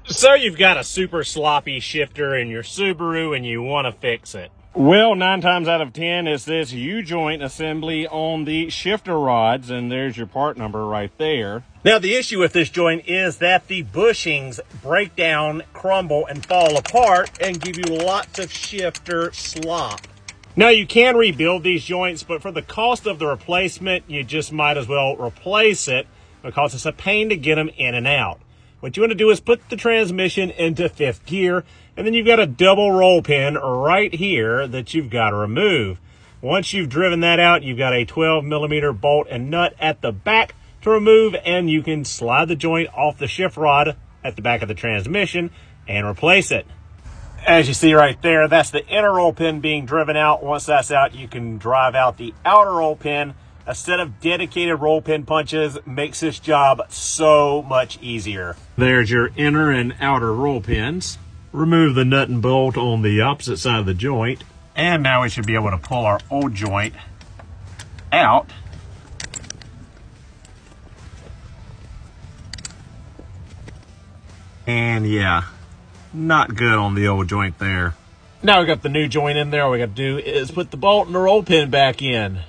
So you've got a super sloppy shifter in your Subaru and you want to fix it. Well, 9 times out of 10 is this U-joint assembly on the shifter rods, and there's your part number right there. Now, the issue with this joint is that the bushings break down, crumble, and fall apart and give you lots of shifter slop. Now, you can rebuild these joints, but for the cost of the replacement, you just might as well replace it because it's a pain to get them in and out. What you want to do is put the transmission into 5th gear, and then you've got a double roll pin right here that you've got to remove. Once you've driven that out, you've got a 12mm bolt and nut at the back to remove, and you can slide the joint off the shift rod at the back of the transmission and replace it. As you see right there, that's the inner roll pin being driven out. Once that's out, you can drive out the outer roll pin. A set of dedicated roll pin punches makes this job so much easier. There's your inner and outer roll pins. Remove the nut and bolt on the opposite side of the joint. And now we should be able to pull our old joint out. And yeah, not good on the old joint there. Now we got the new joint in there. All we got to do is put the bolt and the roll pin back in.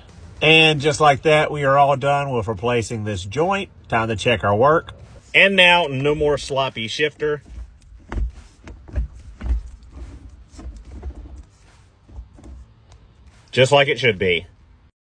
And just like that, we are all done with replacing this joint. Time to check our work. And now, no more sloppy shifter. Just like it should be.